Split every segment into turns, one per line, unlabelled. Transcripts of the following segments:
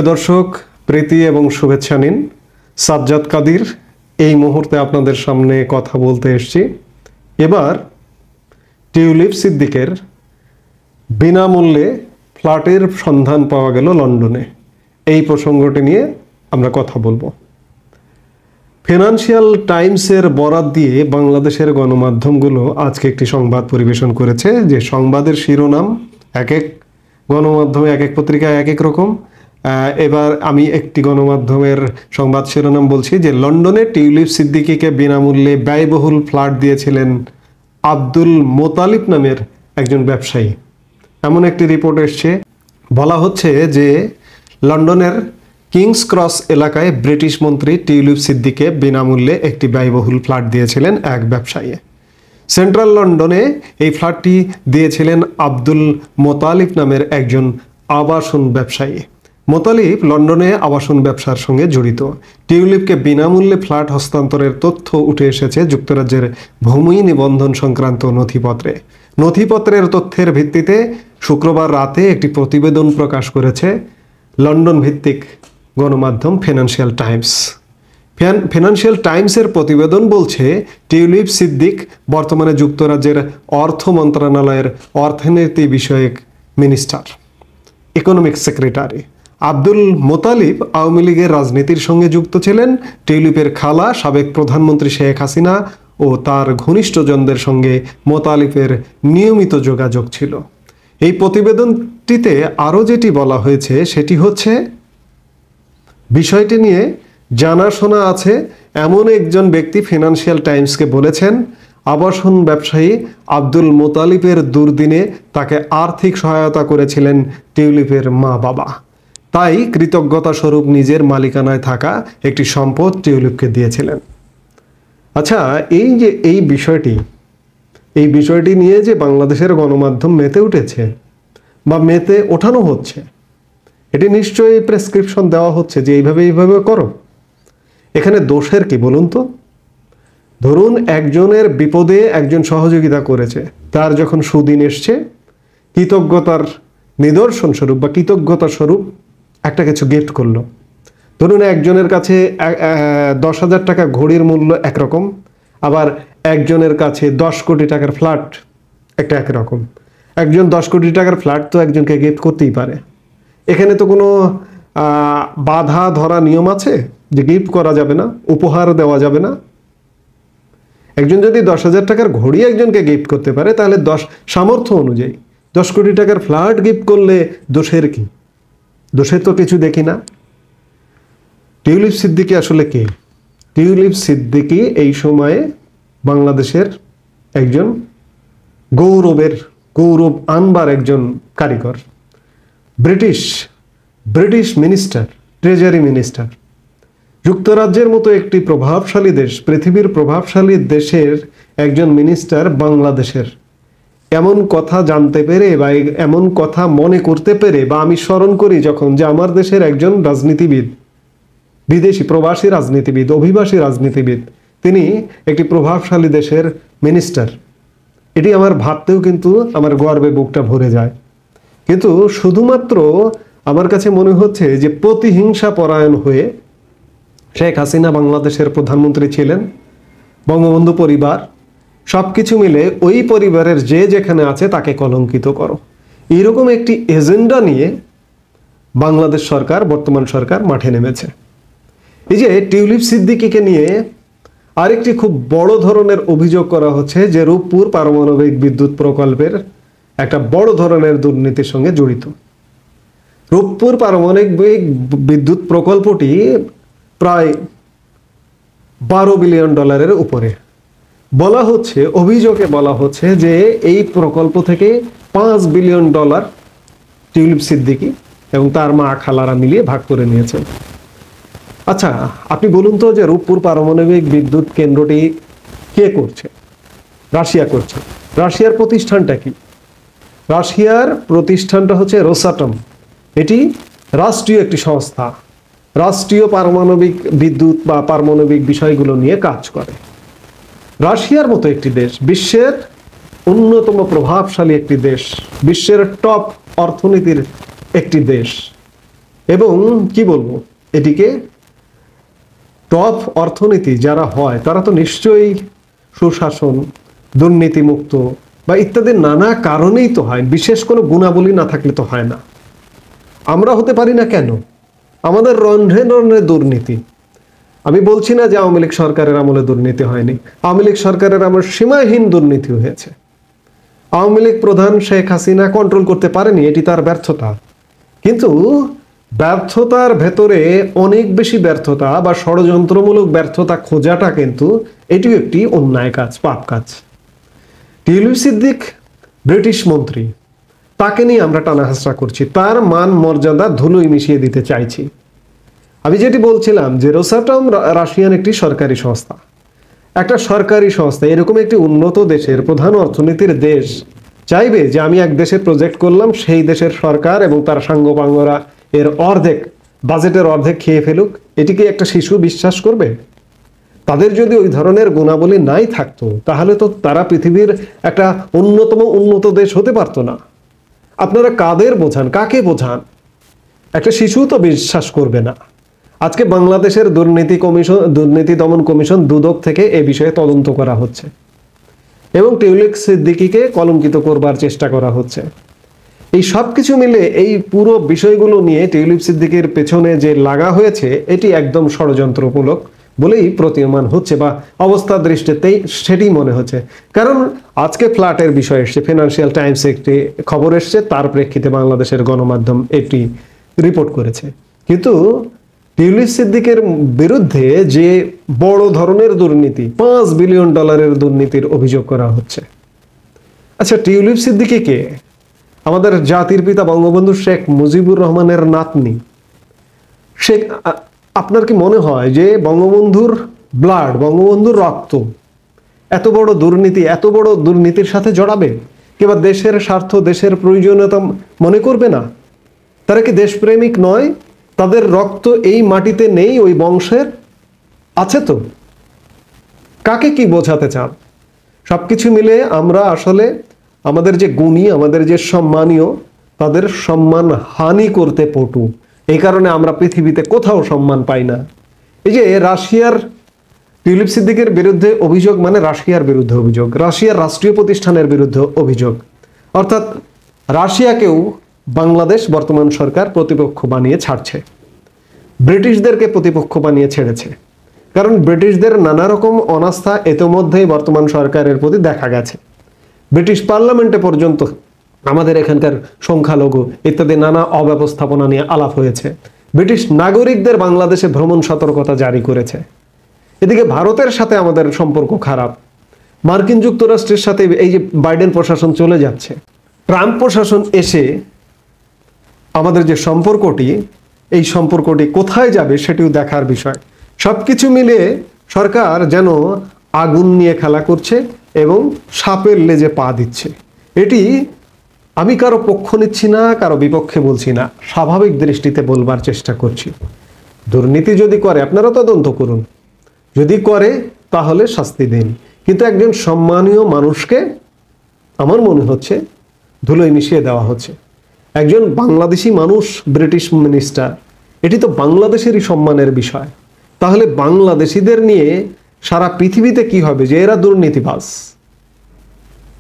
প্রিয় দর্শক, প্রীতি এবং শুভেচ্ছা নিন। সাজ্জাদ কাদির এই মুহূর্তে আপনাদের সামনে কথা বলতে এসেছি। এবার টিউলিপ সিদ্দিকের বিনামূল্যে ফ্ল্যাটের সন্ধান পাওয়া গেল লন্ডনে। এই প্রসঙ্গটি নিয়ে আমরা কথা বলবো। ফিনান্সিয়াল টাইমসের বরাত দিয়ে বাংলাদেশের গণমাধ্যমগুলো আজকে একটি সংবাদ পরিবেশন করেছে, যে সংবাদের শিরোনাম এক এক গণমাধ্যমে এক এক পত্রিকায় এক এক রকম। এবার আমি একটি গণমাধ্যমের সংবাদ শিরোনাম বলছি, যে লন্ডনে টিউলিপ সিদ্দিকীকে বিনামূল্যে ব্যয়বহুল ফ্ল্যাট দিয়েছিলেন আব্দুল মোতালিব নামের একজন ব্যবসায়ী। এমন একটি রিপোর্ট এসছে, বলা হচ্ছে যে লন্ডনের কিংস ক্রস এলাকায় ব্রিটিশ মন্ত্রী টিউলিপ সিদ্দিককে বিনামূল্যে একটি ব্যয়বহুল ফ্ল্যাট দিয়েছিলেন এক ব্যবসায়ী। সেন্ট্রাল লন্ডনে এই ফ্ল্যাটটি দিয়েছিলেন আব্দুল মোতালিব নামের একজন আবাসন ব্যবসায়ী। মোতালিব লন্ডনে আবাসন ব্যবসার সঙ্গে জড়িত। টিউলিপকে বিনামূল্যে ফ্ল্যাট হস্তান্তরের তথ্য উঠে এসেছে যুক্তরাজ্যের ভূমি নিবন্ধন সংক্রান্ত নথিপত্রের তথ্যের ভিত্তিতে শুক্রবার রাতে একটি প্রতিবেদন প্রকাশ করেছে লন্ডন ভিত্তিক গণমাধ্যম ফিনান্সিয়াল টাইমস। ফিনান্সিয়াল টাইমসের প্রতিবেদন বলছে, টিউলিপ সিদ্দিক বর্তমানে যুক্তরাজ্যের অর্থ মন্ত্রণালয়ের অর্থনীতি বিষয়ক minister, economic secretary. Abdul Motalib Awami লীগের রাজনীতির সঙ্গে যুক্ত ছিলেন। টিউলিপের খালা সাবেক প্রধানমন্ত্রী শেখ হাসিনা ও তার ঘনিষ্ঠজনদের সঙ্গে মোতালিবের নিয়মিত যোগাযোগ ছিল। এই প্রতিবেদনটিতে আরও যেটি বলা হয়েছে সেটি হচ্ছে, বিষয়টি নিয়ে জানাশোনা আছে এমন একজন ব্যক্তি ফিনান্সিয়াল টাইমসকে বলেছেন, আবাসন ব্যবসায়ী আব্দুল মোতালিবের দুর্দিনে তাকে আর্থিক সহায়তা করেছিলেন টিউলিপের মা বাবা। তাই কৃতজ্ঞতা স্বরূপ নিজের মালিকানায় থাকা একটি সম্পদ টিউলিপকে দিয়েছিলেন। আচ্ছা, এই বিষয়টি নিয়ে যে বাংলাদেশের গণমাধ্যম মেতে উঠেছে বা মেতে ওঠানো হচ্ছে, এটি নিশ্চয়ই প্রেসক্রিপশন দেওয়া হচ্ছে যে এইভাবে করো। এখানে দোষের কি বলুন তো? ধরুন একজনের বিপদে একজন সহযোগিতা করেছে, তার যখন সুদিন এসছে, কৃতজ্ঞতার নিদর্শন স্বরূপ বা কৃতজ্ঞতা স্বরূপ একটা কিছু গিফট করলো। ধরুন একজনের কাছে 10,000 টাকা ঘড়ির মূল্য একরকম, আবার একজনের কাছে 10 কোটি টাকার ফ্ল্যাট একটা একরকম। একজন 10 কোটি টাকার ফ্ল্যাট তো একজনকে গিফট করতেই পারে। এখানে তো কোনো বাধা ধরা নিয়ম আছে যে গিফট করা যাবে না, উপহার দেওয়া যাবে না? একজন যদি 10,000 টাকার ঘড়ি একজনকে গিফট করতে পারে, তাহলে সামর্থ্য অনুযায়ী 10 কোটি টাকার ফ্ল্যাট গিফট করলে দোষের কি? দোষের তো কিছু দেখি না। টিউলিপ সিদ্দিকী আসলে কে? টিউলিপ সিদ্দিকী এই সময়ে বাংলাদেশের একজন গৌরব আনবার একজন কারিগর, ব্রিটিশ মিনিস্টার, ট্রেজারি মিনিস্টার। যুক্তরাজ্যের মতো একটি প্রভাবশালী দেশ, পৃথিবীর প্রভাবশালী দেশের একজন মিনিস্টার বাংলাদেশের এমন কথা জানতে পেরে বা এমন কথা মনে করতে পেরে, বা আমি স্মরণ করি যখন, যে আমার দেশের একজন রাজনীতিবিদ, বিদেশি প্রবাসী রাজনীতিবিদ, অভিবাসী রাজনীতিবিদ, তিনি একটি প্রভাবশালী দেশের মিনিস্টার। এটি আমার ভাবতেও কিন্তু আমার গর্বে বুকটা ভরে যায়। কিন্তু শুধুমাত্র আমার কাছে মনে হচ্ছে যে প্রতিহিংসা পরায়ণ হয়ে শেখ হাসিনা বাংলাদেশের প্রধানমন্ত্রী ছিলেন, বঙ্গবন্ধু পরিবার, সব কিছু মিলে ওই পরিবারের যে যেখানে আছে তাকে কলঙ্কিত করো, এরকম একটি এজেন্ডা নিয়ে বাংলাদেশ সরকার, বর্তমান সরকার মাঠে নেমেছে। এই যে টিউলিপ সিদ্দিকীকে নিয়ে আরেকটি খুব বড় ধরনের অভিযোগ করা হচ্ছে, যে রূপপুর পারমাণবিক বিদ্যুৎ প্রকল্পের একটা বড় ধরনের দুর্নীতির সঙ্গে জড়িত। রূপপুর পারমাণবিক বিদ্যুৎ প্রকল্পটি প্রায় $12 বিলিয়ন উপরে। বলা হচ্ছে, অভিযোগে বলা হচ্ছে যে এই প্রকল্প থেকে $5 বিলিয়ন টিউলিপ সিদ্দিকী এবং তার মা খালারা মিলিয়ে ভাগ করে নিয়েছেন। আচ্ছা, আপনি বলুন তো, যে রূপপুর পারমাণবিক বিদ্যুৎ কেন্দ্রটি কে করছে? রাশিয়া করছে। রাশিয়ার প্রতিষ্ঠানটা কি? রাশিয়ার প্রতিষ্ঠানটা হচ্ছে রোসাটম। এটি রাষ্ট্রীয় একটি সংস্থা, রাষ্ট্রীয় পারমাণবিক বিদ্যুৎ বা পারমাণবিক বিষয়গুলো নিয়ে কাজ করে। রাশিয়ার মতো একটি দেশ, বিশ্বের অন্যতম প্রভাবশালী একটি দেশ, বিশ্বের টপ অর্থনীতির একটি দেশ, এবং কি বলবো, এটিকে টপ অর্থনীতি যারা হয় তারা তো নিশ্চয়ই সুশাসন, দুর্নীতিমুক্ত বা ইত্যাদি নানা কারণেই তো হয়, বিশেষ কোনো গুণাবলী না থাকলে তো হয় না। আমরা হতে পারি না কেন? আমাদের রন্ধ্রে রন্ধ্রে দুর্নীতি। আমি বলছি না যে আওয়ামী লীগ সরকারের আমলে দুর্নীতি হয়নি, আওয়ামী লীগ সরকারের আমলে সীমাহীন দুর্নীতি হয়েছে। আওয়ামী লীগ প্রধান শেখ হাসিনা কন্ট্রোল করতে পারেনি, এটি তার ব্যর্থতা। কিন্তু ব্যর্থতার ভেতরে অনেক বেশি ব্যর্থতা বা ষড়যন্ত্রমূলক ব্যর্থতা খোঁজাটা কিন্তু এটিও একটি অন্যায় কাজ, পাপ কাজ। টিউলিপ সিদ্দিক ব্রিটিশ মন্ত্রী, তাকে নিয়ে আমরা টানাহাসরা করছি, তার মান মর্যাদা ধুলোয় মিশিয়ে দিতে চাইছি। আমি যেটি বলছিলাম যে রোসাটম রাশিয়ান একটি সরকারি সংস্থা। একটা সরকারি সংস্থা এরকম একটি উন্নত দেশের প্রধান অর্থনীতির দেশ চাইবে যে আমি এক দেশে প্রজেক্ট করলাম, সেই দেশের সরকার এবং তার সাঙ্গপাঙ্গরা এর অর্ধেক, বাজেটের অর্ধেক খেয়ে ফেলুক? এটিকে একটা শিশু বিশ্বাস করবে? তাদের যদি ওই ধরনের গুণাবলী নাই থাকতো তাহলে তো তারা পৃথিবীর একটা অন্যতম উন্নত দেশ হতে পারতো না। আপনারা কাদের বোঝান, কাকে বোঝান? একটা শিশু তো বিশ্বাস করবে না। আজকে বাংলাদেশের দুর্নীতি দমন কমিশন দুদক থেকে এ বিষয়ে তদন্ত করা হচ্ছে এবং টিউলিপ সিদ্দিকীকে কলঙ্কিত করবার চেষ্টা করা হচ্ছে। এই সব কিছু মিলে এই পুরো বিষয়গুলো নিয়ে টিউলিপ সিদ্দিকীর পেছনে যে লাগা হয়েছে এটি একদম ষড়যন্ত্রমূলক বলেই প্রতীয়মান হচ্ছে, বা অবস্থার দৃষ্টিতেই সেটি মনে হচ্ছে। কারণ আজকে ফ্ল্যাটের বিষয় এসছে, ফিনান্সিয়াল টাইমস একটি খবর এসছে, তার প্রেক্ষিতে বাংলাদেশের গণমাধ্যম এটি রিপোর্ট করেছে। কিন্তু টিউলিপ সিদ্দিকের বিরুদ্ধে যে বড় ধরনের দুর্নীতি, $5 বিলিয়ন দুর্নীতির অভিযোগ করা হচ্ছে। আচ্ছা, টিউলিপ সিদ্দিকী কে? আমাদের জাতির পিতা বঙ্গবন্ধু শেখ মুজিবুর রহমানের নাতনি। শেখ, আপনার কি মনে হয় যে বঙ্গবন্ধুর ব্লাড, বঙ্গবন্ধুর রক্ত এত বড় দুর্নীতির সাথে জড়াবে? কিংবা দেশের স্বার্থ, দেশের প্রয়োজনীয়তা মনে করবে না? তারা কি দেশপ্রেমিক নয়? তাদের রক্ত এই মাটিতে নেই, ওই বংশের আছে তো? কাকে কি বোঝাতে চান? সবকিছু মিলে আমরা আসলে আমাদের যে গুণী, আমাদের যে সম্মানীয়, তাদের সম্মান হানি করতে পটু। এই কারণে আমরা পৃথিবীতে কোথাও সম্মান পাই না। এই যে রাশিয়ার টিউলিপ সিদ্দিকের বিরুদ্ধে অভিযোগ, মানে রাশিয়ার বিরুদ্ধে অভিযোগ, রাশিয়ার রাষ্ট্রীয় প্রতিষ্ঠানের বিরুদ্ধে অভিযোগ। অর্থাৎ রাশিয়াকেও বাংলাদেশ বর্তমান সরকার প্রতিপক্ষ বানিয়ে ছাড়ছে, ব্রিটিশদেরকে প্রতিপক্ষ বানিয়ে ছেড়েছে। কারণ ব্রিটিশদের নানা রকম অনাস্থা ইতোমধ্যেই বর্তমান সরকারের প্রতি দেখা গেছে। ব্রিটিশ পার্লামেন্টে পর্যন্ত আমাদের এখানকার সংখ্যালঘু ইত্যাদি নানা অব্যবস্থাপনা নিয়ে আলাপ হয়েছে। ব্রিটিশ নাগরিকদের বাংলাদেশে ভ্রমণ সতর্কতা জারি করেছে। এদিকে ভারতের সাথে আমাদের সম্পর্ক খারাপ, মার্কিন যুক্তরাষ্ট্রের সাথে এই যে বাইডেন প্রশাসন চলে যাচ্ছে, ট্রাম্প প্রশাসন এসে আমাদের যে সম্পর্কটি, এই সম্পর্কটি কোথায় যাবে সেটিও দেখার বিষয়। সবকিছু মিলে সরকার যেন আগুন নিয়ে খেলা করছে এবং সাপের লেজে পা দিচ্ছে। এটি আমি কারো পক্ষ নিচ্ছি না, কারো বিপক্ষে বলছি না, স্বাভাবিক দৃষ্টিতে বলবার চেষ্টা করছি। দুর্নীতি যদি করে আপনারা তদন্ত করুন, যদি করে তাহলে শাস্তি দিন। কিন্তু একজন সম্মানীয় মানুষকে আমার মনে হচ্ছে ধুলোয় মিশিয়ে দেওয়া হচ্ছে। একজন বাংলাদেশি মানুষ ব্রিটিশ মিনিস্টার, এটি তো বাংলাদেশেরই সম্মানের বিষয়। তাহলে বাংলাদেশিদের নিয়ে সারা পৃথিবীতে কি হবে যে এরা দুর্নীতিবাজ?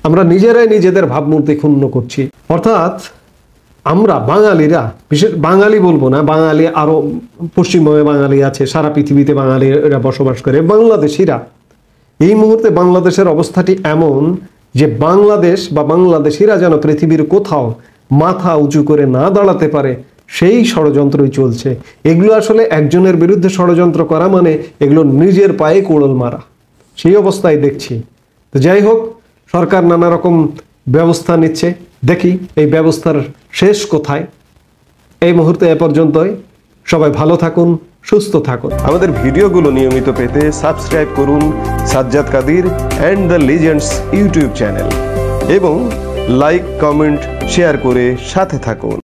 আমরা নিজেরাই নিজেদের ভাবমূর্তি ক্ষুণ্ণ করছি। অর্থাৎ আমরা বাঙালিরা, বিশেষ বাঙালি বলবো না, বাঙালি আরো পশ্চিমবঙ্গে বাঙালি আছে, সারা পৃথিবীতে বাঙালিরা বসবাস করে, বাংলাদেশিরা এই মুহূর্তে বাংলাদেশের অবস্থাটি এমন যে বাংলাদেশ বা বাংলাদেশিরা যেন পৃথিবীর কোথাও মাথা উঁচু করে না দাঁড়াতে পারে, সেই ষড়যন্ত্রই চলছে। এগুলো আসলে একজনের বিরুদ্ধে ষড়যন্ত্র করা মানে এগুলো নিজের পায়ে কোড়ল মারা, সেই অবস্থায় দেখছি। তো যাই হোক, সরকার নানা রকম ব্যবস্থা নিচ্ছে, দেখি এই ব্যবস্থার শেষ কোথায়। এই মুহূর্তে এ পর্যন্তই। সবাই ভালো থাকুন, সুস্থ থাকুন। আমাদের ভিডিওগুলো নিয়মিত পেতে সাবস্ক্রাইব করুন Sajjad Kadir and the legends YouTube channel এবং লাইক, কমেন্ট, শেয়ার করে সাথে থাকুন।